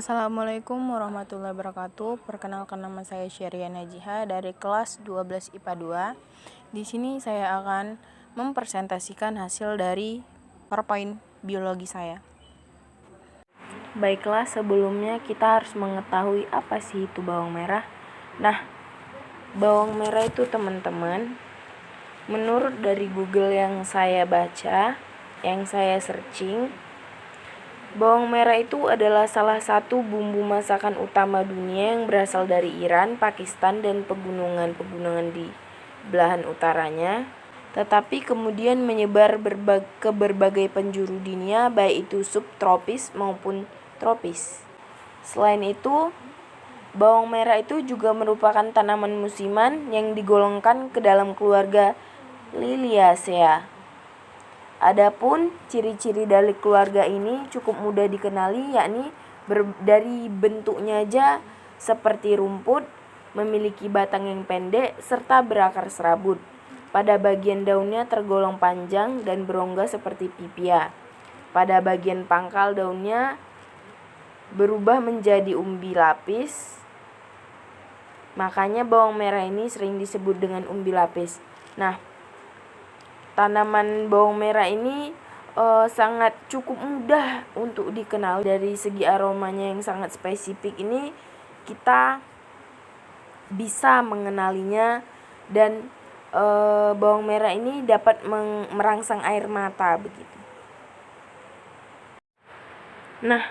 Assalamualaikum warahmatullahi wabarakatuh. Perkenalkan, nama saya Syariana Jiha dari kelas 12 IPA 2. Di sini saya akan mempresentasikan hasil dari PowerPoint biologi saya. Baiklah, sebelumnya kita harus mengetahui apa sih itu bawang merah. Nah, bawang merah itu teman-teman, menurut dari Google yang saya baca, yang saya searching, bawang merah itu adalah salah satu bumbu masakan utama dunia yang berasal dari Iran, Pakistan, dan pegunungan-pegunungan di belahan utaranya, tetapi kemudian menyebar ke berbagai penjuru dunia, baik itu subtropis maupun tropis. Selain itu, bawang merah itu juga merupakan tanaman musiman yang digolongkan ke dalam keluarga Liliaceae. Adapun ciri-ciri dari keluarga ini cukup mudah dikenali, yakni dari bentuknya aja seperti rumput, memiliki batang yang pendek, serta berakar serabut. Pada bagian daunnya tergolong panjang dan berongga seperti pipia. Pada bagian pangkal daunnya berubah menjadi umbi lapis. Makanya bawang merah ini sering disebut dengan umbi lapis. Nah, tanaman bawang merah ini sangat cukup mudah untuk dikenal. Dari segi aromanya yang sangat spesifik ini, kita bisa mengenalinya, dan bawang merah ini dapat merangsang air mata begitu. Nah,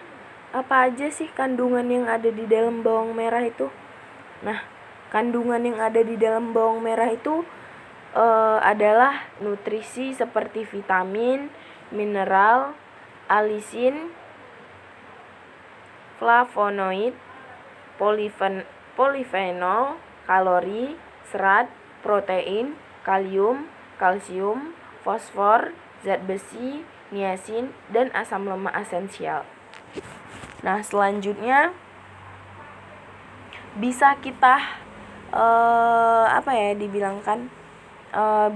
apa aja sih kandungan yang ada di dalam bawang merah itu? Nah, kandungan yang ada di dalam bawang merah itu adalah nutrisi seperti vitamin, mineral, alisin, flavonoid, polifenol, kalori, serat, protein, kalium, kalsium, fosfor, zat besi, niacin, dan asam lemak esensial. Nah, selanjutnya bisa kita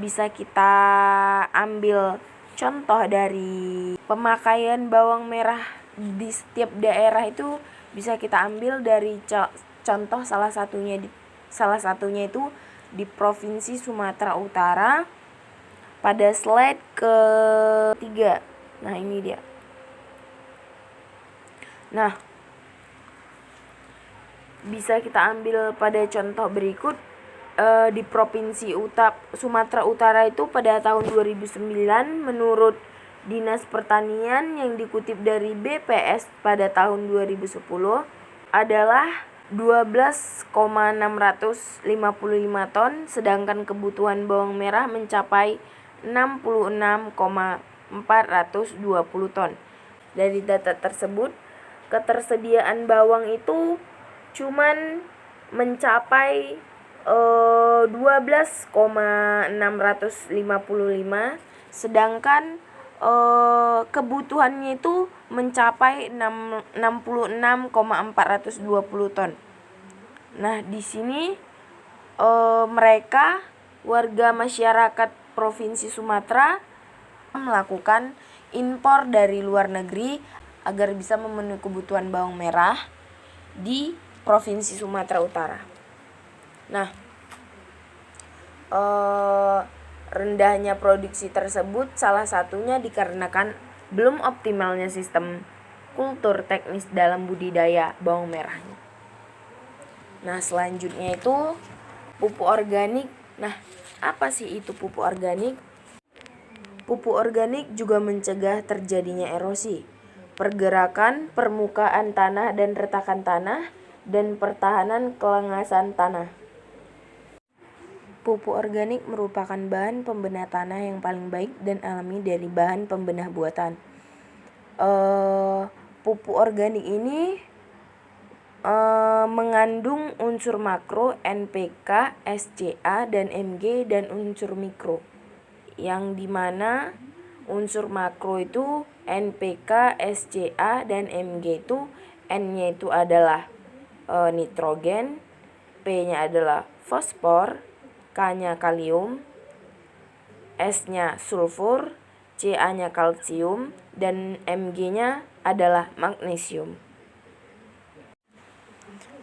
bisa kita ambil contoh dari pemakaian bawang merah di setiap daerah. Itu bisa kita ambil dari contoh salah satunya itu di Provinsi Sumatera Utara pada slide ke-3. Nah, ini dia. Nah, bisa kita ambil pada contoh berikut. Di Provinsi Sumatera Utara itu pada tahun 2009, menurut Dinas Pertanian yang dikutip dari BPS pada tahun 2010, adalah 12,655 ton, sedangkan kebutuhan bawang merah mencapai 66,420 ton. Dari data tersebut, ketersediaan bawang itu cuman mencapai 12,655, sedangkan kebutuhannya itu mencapai 66,420 ton. Nah, di sini mereka warga masyarakat Provinsi Sumatera melakukan impor dari luar negeri agar bisa memenuhi kebutuhan bawang merah di Provinsi Sumatera Utara. Nah, rendahnya produksi tersebut salah satunya dikarenakan belum optimalnya sistem kultur teknis dalam budidaya bawang merahnya. Nah, selanjutnya itu pupuk organik. Nah, apa sih itu pupuk organik? Pupuk organik juga mencegah terjadinya erosi, pergerakan permukaan tanah dan retakan tanah, dan pertahanan kelengasan tanah. Pupuk organik merupakan bahan pembenah tanah yang paling baik dan alami dari bahan pembenah buatan. Pupuk organik ini mengandung unsur makro NPK, SCA, dan Mg, dan unsur mikro, yang dimana unsur makro itu NPK, SCA, dan Mg itu N-nya itu adalah nitrogen, P-nya adalah fosfor, K-nya kalium, S-nya sulfur, Ca-nya kalsium, dan Mg-nya adalah magnesium.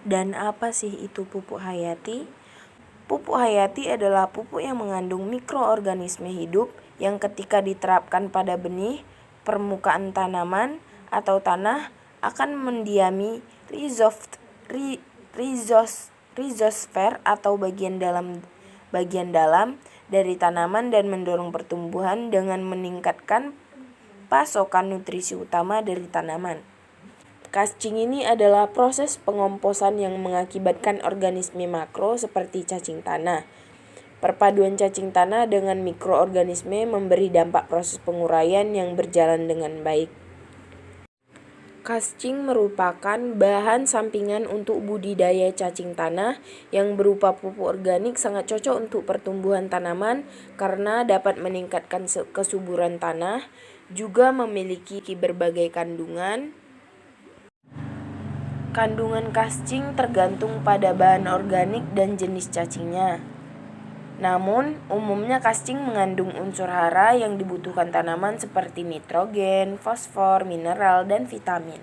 Dan apa sih itu pupuk hayati? Pupuk hayati adalah pupuk yang mengandung mikroorganisme hidup yang ketika diterapkan pada benih, permukaan tanaman, atau tanah akan mendiami rizosfer atau bagian dalam dari tanaman dan mendorong pertumbuhan dengan meningkatkan pasokan nutrisi utama dari tanaman. Kascing ini adalah proses pengomposan yang mengakibatkan organisme makro seperti cacing tanah. Perpaduan cacing tanah dengan mikroorganisme memberi dampak proses penguraian yang berjalan dengan baik. Kascing merupakan bahan sampingan untuk budidaya cacing tanah yang berupa pupuk organik sangat cocok untuk pertumbuhan tanaman karena dapat meningkatkan kesuburan tanah, juga memiliki berbagai kandungan. Kandungan kascing tergantung pada bahan organik dan jenis cacingnya. Namun, umumnya kascing mengandung unsur hara yang dibutuhkan tanaman seperti nitrogen, fosfor, mineral, dan vitamin.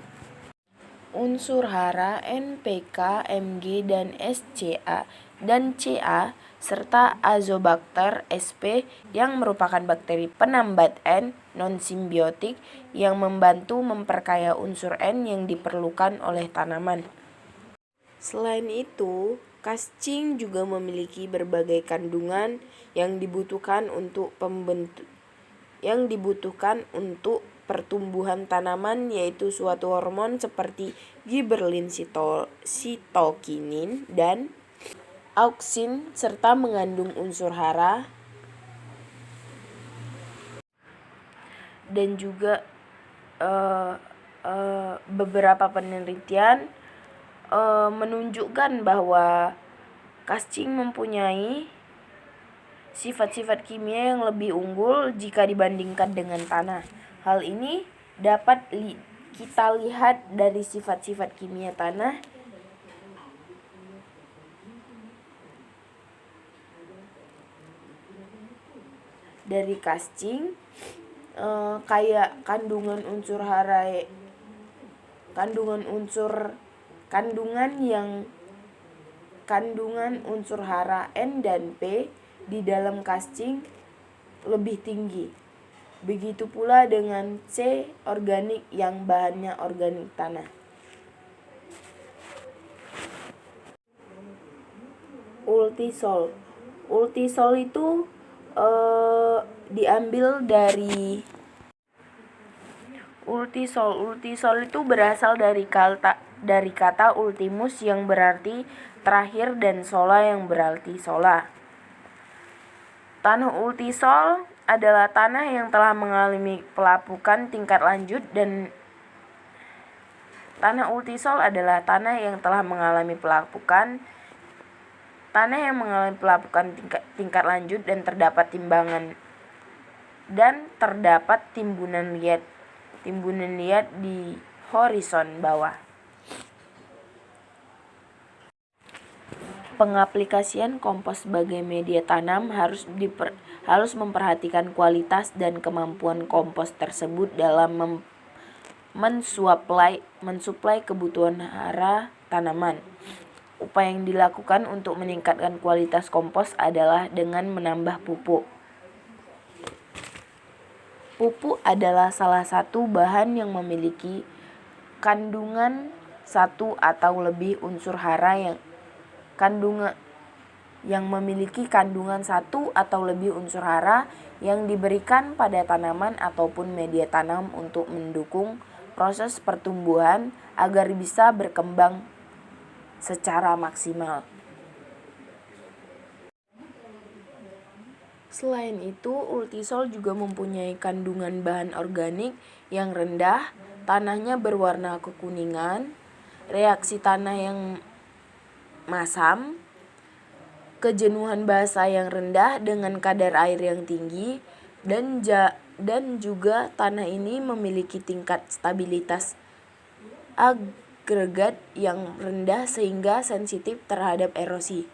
Unsur hara NPK, Mg, dan SCA dan Ca serta Azobacter sp yang merupakan bakteri penambat N non-simbiotik yang membantu memperkaya unsur N yang diperlukan oleh tanaman. Selain itu, kascing juga memiliki berbagai kandungan yang dibutuhkan untuk pertumbuhan tanaman, yaitu suatu hormon seperti gibberellin sitokinin dan auksin, serta mengandung unsur hara. Dan juga beberapa penelitian menunjukkan bahwa kascing mempunyai sifat-sifat kimia yang lebih unggul jika dibandingkan dengan tanah. Hal ini dapat kita lihat dari sifat-sifat kimia tanah dari kascing, kayak kandungan unsur hara N dan P di dalam kascing lebih tinggi. Begitu pula dengan C organik yang bahannya organik tanah. Ultisol itu diambil dari Ultisol itu berasal dari kata ultimus yang berarti terakhir dan sola yang berarti sola. Tanah ultisol adalah tanah yang telah mengalami pelapukan tingkat lanjut dan tingkat lanjut dan terdapat timbunan liat di horizon bawah. Pengaplikasian kompos sebagai media tanam harus memperhatikan kualitas dan kemampuan kompos tersebut dalam mensuplai kebutuhan hara tanaman. Upaya yang dilakukan untuk meningkatkan kualitas kompos adalah dengan menambah pupuk. Pupuk adalah salah satu bahan yang memiliki kandungan satu atau lebih unsur hara yang diberikan pada tanaman ataupun media tanam untuk mendukung proses pertumbuhan agar bisa berkembang secara maksimal. Selain itu, ultisol juga mempunyai kandungan bahan organik yang rendah, tanahnya berwarna kekuningan, reaksi tanah yang masam, kejenuhan basa yang rendah dengan kadar air yang tinggi, dan juga tanah ini memiliki tingkat stabilitas agregat yang rendah sehingga sensitif terhadap erosi.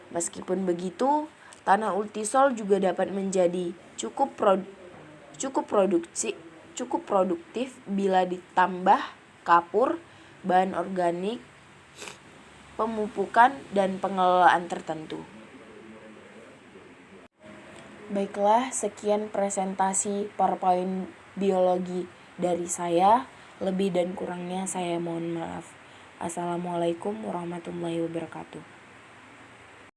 Meskipun begitu, tanah ultisol juga dapat menjadi cukup produktif bila ditambah kapur, bahan organik pemupukan, dan pengelolaan tertentu. Baiklah, sekian presentasi PowerPoint biologi dari saya. Lebih dan kurangnya saya mohon maaf. Assalamualaikum warahmatullahi wabarakatuh.